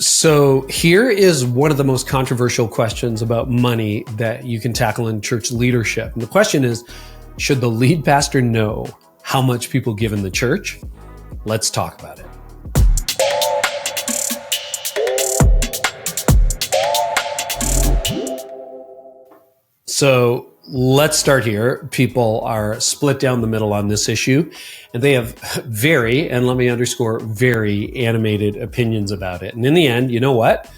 So here is one of the most controversial questions about money that you can tackle in church leadership. And the question is, should the lead pastor know how much people give in the church? Let's talk about it. So let's start here. People are split down the middle on this issue, and they have very, and let me underscore, very animated opinions about it. And in the end, you know what?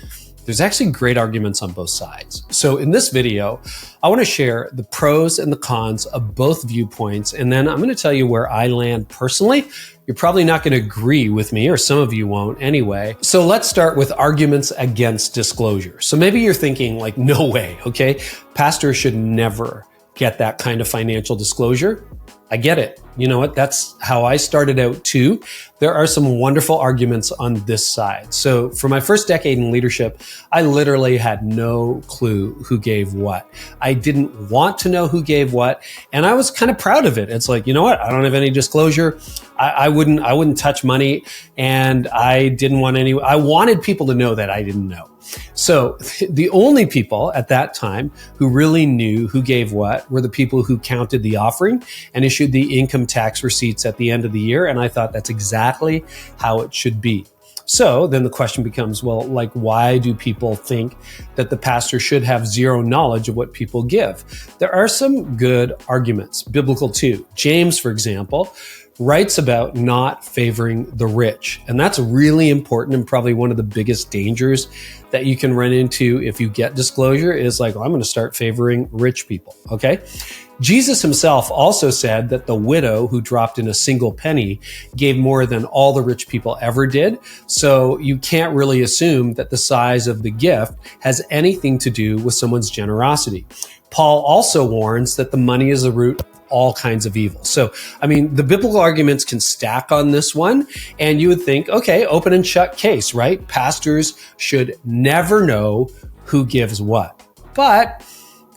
There's actually great arguments on both sides. So in this video, I want to share the pros and the cons of both viewpoints, and then I'm going to tell you where I land personally. You're probably not going to agree with me, or some of you won't anyway. So let's start with arguments against disclosure. So maybe you're thinking like, no way, okay? Pastors should never get that kind of financial disclosure. I get it. You know what? That's how I started out too. There are some wonderful arguments on this side. So for my first decade in leadership, I literally had no clue who gave what. I didn't want to know who gave what. And I was kind of proud of it. It's like, you know what? I don't have any disclosure. I wouldn't touch money. And I wanted people to know that I didn't know. So the only people at that time who really knew who gave what were the people who counted the offering and issued the income tax receipts at the end of the year. And I thought that's exactly how it should be. So then the question becomes, well, like, why do people think that the pastor should have zero knowledge of what people give? There are some good arguments, biblical too. James, for example, writes about not favoring the rich. And that's really important, and probably one of the biggest dangers that you can run into if you get disclosure is like, well, I'm going to start favoring rich people, okay? Jesus himself also said that the widow who dropped in a single penny gave more than all the rich people ever did. So you can't really assume that the size of the gift has anything to do with someone's generosity. Paul also warns that the money is the root of all kinds of evil. So, I mean, the biblical arguments can stack on this one, and you would think, okay, open and shut case, right? Pastors should never know who gives what. But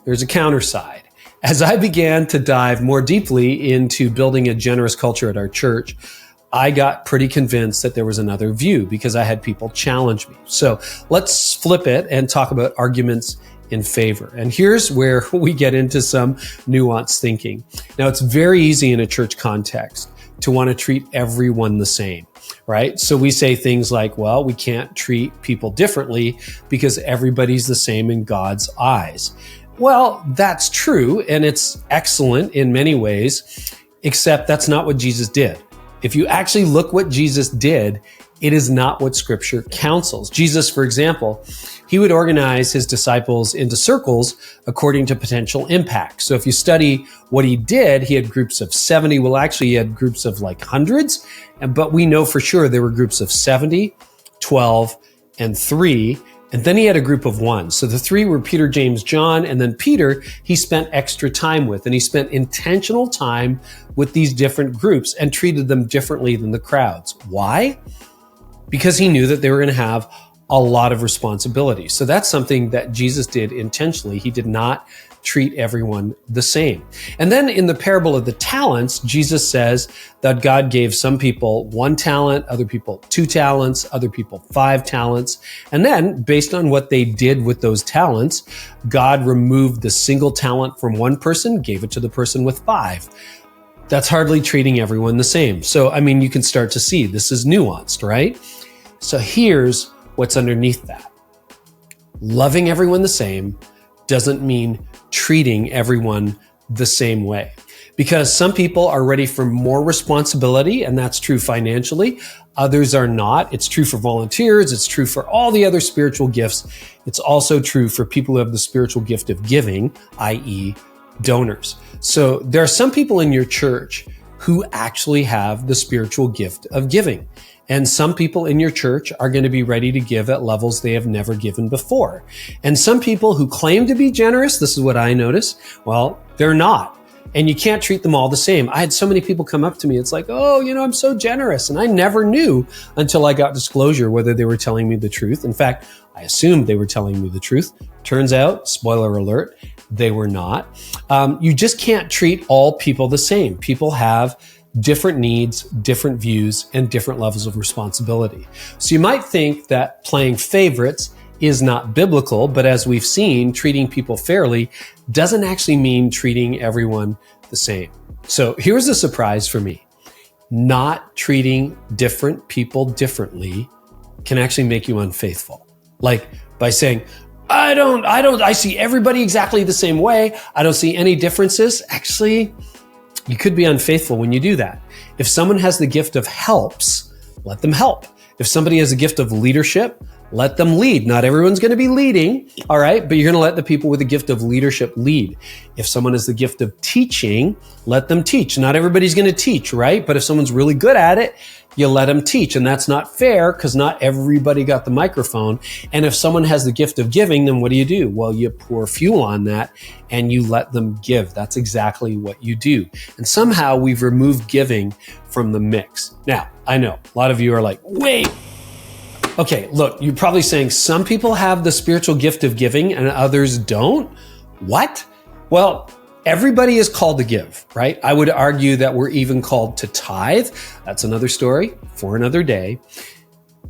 there's a counter side. As I began to dive more deeply into building a generous culture at our church, I got pretty convinced that there was another view because I had people challenge me. So let's flip it and talk about arguments in favor. And here's where we get into some nuanced thinking. Now, it's very easy in a church context to want to treat everyone the same, right? So we say things like, well, we can't treat people differently because everybody's the same in God's eyes. Well, that's true, and it's excellent in many ways, except that's not what Jesus did. If you actually look what Jesus did, it is not what Scripture counsels. Jesus, for example, he would organize his disciples into circles according to potential impact. So if you study what he did, he had groups of 70. Well, actually, he had groups of like hundreds, but we know for sure there were groups of 70, 12, and 3. And then he had a group of 1. So the 3 were Peter, James, John, and then Peter, he spent extra time with, and he spent intentional time with these different groups and treated them differently than the crowds. Why? Because he knew that they were going to have a lot of responsibility. So that's something that Jesus did intentionally. He did not treat everyone the same. And then in the parable of the talents, Jesus says that God gave some people 1 talent, other people 2 talents, other people 5 talents. And then based on what they did with those talents, God removed the single talent from one person, gave it to the person with 5. That's hardly treating everyone the same. So, I mean, you can start to see this is nuanced, right? So here's what's underneath that. Loving everyone the same doesn't mean treating everyone the same way. Because some people are ready for more responsibility, and that's true financially. Others are not. It's true for volunteers. It's true for all the other spiritual gifts. It's also true for people who have the spiritual gift of giving, i.e., donors. So there are some people in your church who actually have the spiritual gift of giving. And some people in your church are going to be ready to give at levels they have never given before. And some people who claim to be generous, this is what I notice, well, they're not. And you can't treat them all the same. I had so many people come up to me. It's like, oh, I'm so generous. And I never knew until I got disclosure whether they were telling me the truth. In fact, I assumed they were telling me the truth. Turns out, spoiler alert, they were not. You just can't treat all people the same. People have different needs, different views, and different levels of responsibility. So you might think that playing favorites is not biblical, but as we've seen, treating people fairly doesn't actually mean treating everyone the same. So here's a surprise for me. Not treating different people differently can actually make you unfaithful. Like by saying, I see everybody exactly the same way. I don't see any differences. Actually, you could be unfaithful when you do that. If someone has the gift of helps, let them help. If somebody has a gift of leadership, let them lead. Not everyone's going to be leading, all right? But you're going to let the people with the gift of leadership lead. If someone has the gift of teaching, let them teach. Not everybody's going to teach, right? But if someone's really good at it, you let them teach. And that's not fair because not everybody got the microphone. And if someone has the gift of giving, then what do? Well, you pour fuel on that and you let them give. That's exactly what you do. And somehow we've removed giving from the mix. Now, I know a lot of you are like, wait. Okay, look, you're probably saying some people have the spiritual gift of giving and others don't. What? Well, everybody is called to give, right? I would argue that we're even called to tithe. That's another story for another day.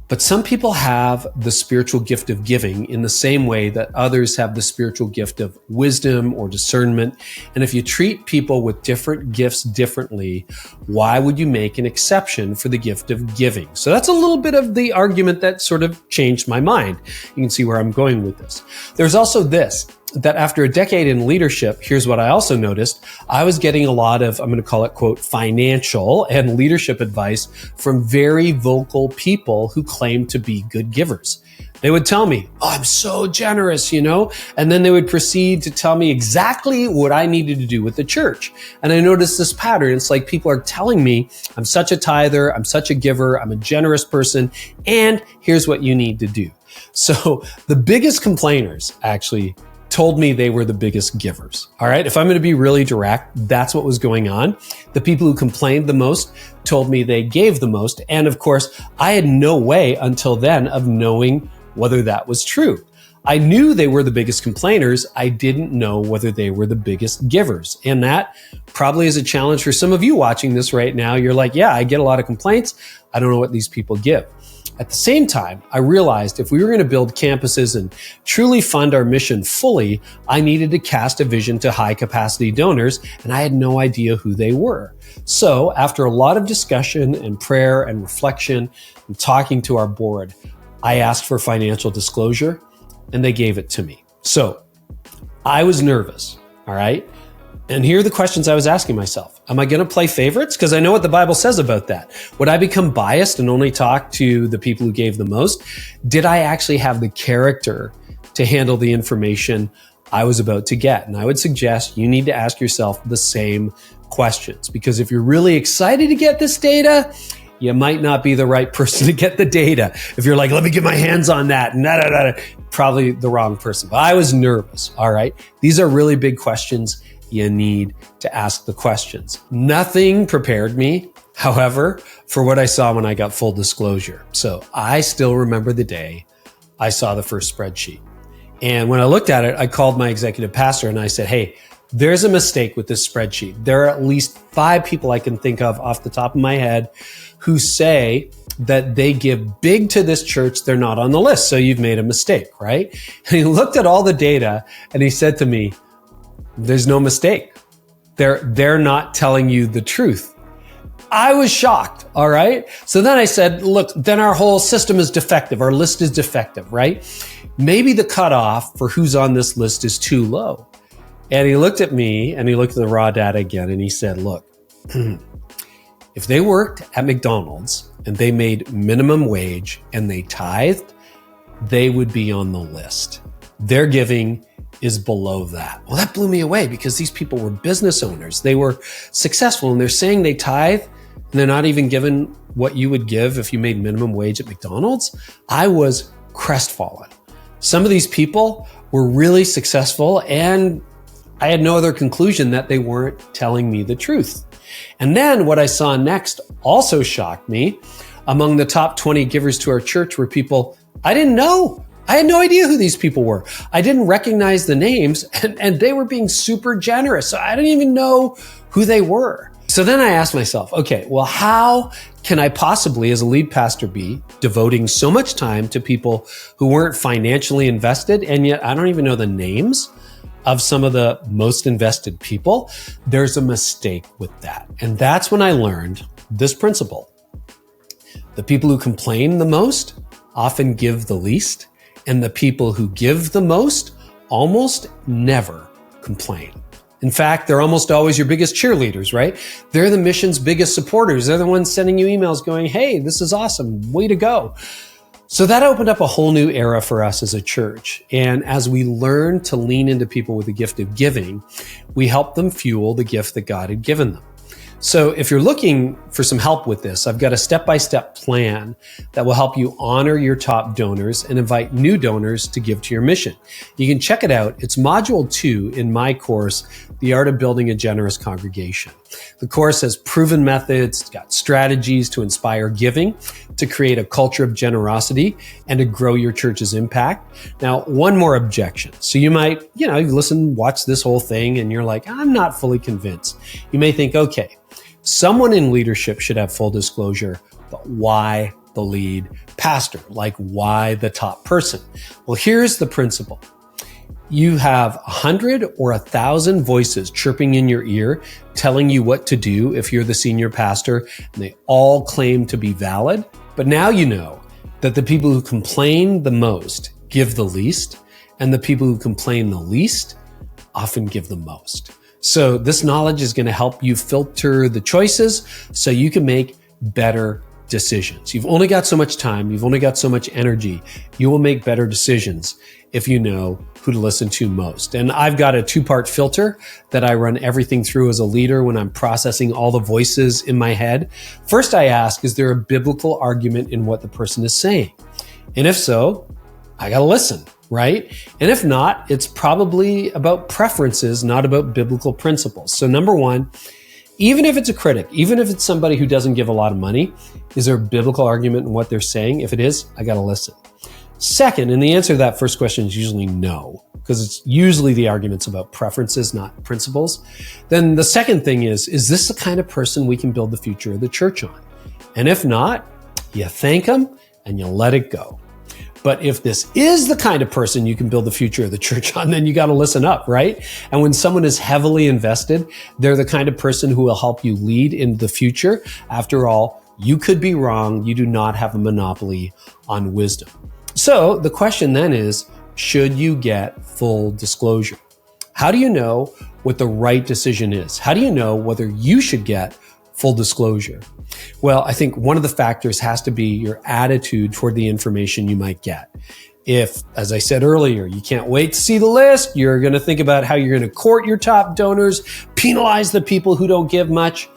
But some people have the spiritual gift of giving in the same way that others have the spiritual gift of wisdom or discernment. And if you treat people with different gifts differently, why would you make an exception for the gift of giving? So that's a little bit of the argument that sort of changed my mind. You can see where I'm going with this. There's also this, that after a decade in leadership, here's what I also noticed. I was getting a lot of, I'm going to call it, quote, financial and leadership advice from very vocal people who claim to be good givers. They would tell me, oh, I'm so generous, and then they would proceed to tell me exactly what I needed to do with the church. And I noticed this pattern. It's like people are telling me, I'm such a tither, I'm such a giver, I'm a generous person, and here's what you need to do. So the biggest complainers actually told me they were the biggest givers. All right. If I'm going to be really direct, that's what was going on. The people who complained the most told me they gave the most. And of course, I had no way until then of knowing whether that was true. I knew they were the biggest complainers. I didn't know whether they were the biggest givers. And that probably is a challenge for some of you watching this right now. You're like, yeah, I get a lot of complaints. I don't know what these people give. At the same time, I realized if we were going to build campuses and truly fund our mission fully, I needed to cast a vision to high capacity donors, and I had no idea who they were. So after a lot of discussion and prayer and reflection and talking to our board, I asked for financial disclosure and they gave it to me. So I was nervous, all right? And here are the questions I was asking myself. Am I going to play favorites? Because I know what the Bible says about that. Would I become biased and only talk to the people who gave the most? Did I actually have the character to handle the information I was about to get? And I would suggest you need to ask yourself the same questions. Because if you're really excited to get this data, you might not be the right person to get the data. If you're like, let me get my hands on that, probably the wrong person. But I was nervous, all right? These are really big questions. You need to ask the questions. Nothing prepared me, however, for what I saw when I got full disclosure. So I still remember the day I saw the first spreadsheet. And when I looked at it, I called my executive pastor and I said, hey, there's a mistake with this spreadsheet. There are at least 5 people I can think of off the top of my head who say that they give big to this church. They're not on the list. So you've made a mistake, right? And he looked at all the data and he said to me, there's no mistake. They're not telling you the truth. I was shocked, all right? So then I said, look, then our whole system is defective. Our list is defective, right? Maybe the cutoff for who's on this list is too low. And he looked at me and he looked at the raw data again and he said, look, if they worked at McDonald's and they made minimum wage and they tithed, they would be on the list. Their giving is below that. Well, that blew me away because these people were business owners. They were successful and they're saying they tithe and they're not even given what you would give if you made minimum wage at McDonald's. I was crestfallen. Some of these people were really successful and I had no other conclusion that they weren't telling me the truth. And then what I saw next also shocked me. Among the top 20 givers to our church were people I didn't know. I had no idea who these people were. I didn't recognize the names and they were being super generous. So I didn't even know who they were. So then I asked myself, okay, well, how can I possibly, as a lead pastor, be devoting so much time to people who weren't financially invested, and yet I don't even know the names of some of the most invested people? There's a mistake with that. And that's when I learned this principle. The people who complain the most often give the least, and the people who give the most almost never complain. In fact, they're almost always your biggest cheerleaders, right? They're the mission's biggest supporters. They're the ones sending you emails going, hey, this is awesome, way to go. So that opened up a whole new era for us as a church. And as we learned to lean into people with the gift of giving, we helped them fuel the gift that God had given them. So if you're looking for some help with this, I've got a step-by-step plan that will help you honor your top donors and invite new donors to give to your mission. You can check it out. It's module 2 in my course, The Art of Building a Generous Congregation. The course has proven methods, it's got strategies to inspire giving, to create a culture of generosity, and to grow your church's impact. Now, one more objection. So you might, you listen, watch this whole thing, and you're like, I'm not fully convinced. You may think, okay, someone in leadership should have full disclosure, but why the lead pastor? Like, why the top person? Well, here's the principle. You have 100 or 1,000 voices chirping in your ear, telling you what to do if you're the senior pastor, and they all claim to be valid. But now you know that the people who complain the most give the least, and the people who complain the least often give the most. So this knowledge is going to help you filter the choices so you can make better decisions. You've only got so much time. You've only got so much energy. You will make better decisions if you know who to listen to most. And I've got a 2-part filter that I run everything through as a leader when I'm processing all the voices in my head. First, I ask, is there a biblical argument in what the person is saying? And if so, I got to listen, right? And if not, it's probably about preferences, not about biblical principles. So number one, even if it's a critic, even if it's somebody who doesn't give a lot of money, is there a biblical argument in what they're saying? If it is, I got to listen. Second, and the answer to that first question is usually no, because it's usually the arguments about preferences, not principles. Then the second thing is this the kind of person we can build the future of the church on? And if not, you thank them and you let it go. But if this is the kind of person you can build the future of the church on, then you got to listen up, right? And when someone is heavily invested, they're the kind of person who will help you lead into the future. After all, you could be wrong. You do not have a monopoly on wisdom. So the question then is, should you get full disclosure? How do you know what the right decision is? How do you know whether you should get full disclosure? Well, I think one of the factors has to be your attitude toward the information you might get. If, as I said earlier, you can't wait to see the list, you're going to think about how you're going to court your top donors, penalize the people who don't give much,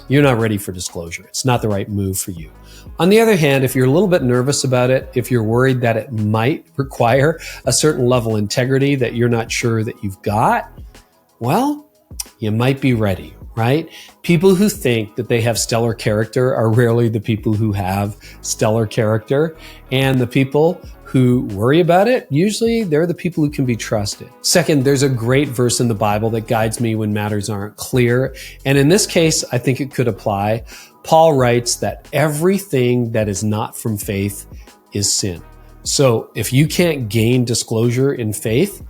you're not ready for disclosure. It's not the right move for you. On the other hand, if you're a little bit nervous about it, if you're worried that it might require a certain level of integrity that you're not sure that you've got, well, you might be ready, right? People who think that they have stellar character are rarely the people who have stellar character. And the people who worry about it, usually they're the people who can be trusted. Second, there's a great verse in the Bible that guides me when matters aren't clear. And in this case, I think it could apply. Paul writes that everything that is not from faith is sin. So if you can't gain disclosure in faith,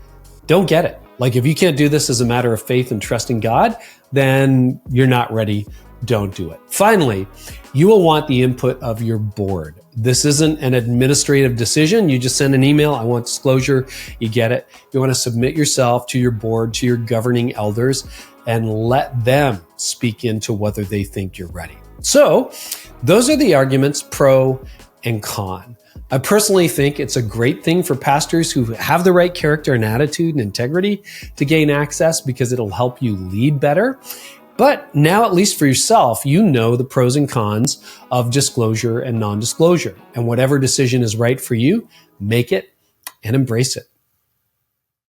don't get it. Like if you can't do this as a matter of faith and trusting God, then you're not ready. Don't do it. Finally, you will want the input of your board. This isn't an administrative decision. You just send an email. I want disclosure. You get it. You want to submit yourself to your board, to your governing elders, and let them speak into whether they think you're ready. So those are the arguments pro and con. I personally think it's a great thing for pastors who have the right character and attitude and integrity to gain access because it'll help you lead better. But now, at least for yourself, you know the pros and cons of disclosure and non-disclosure. And whatever decision is right for you, make it and embrace it.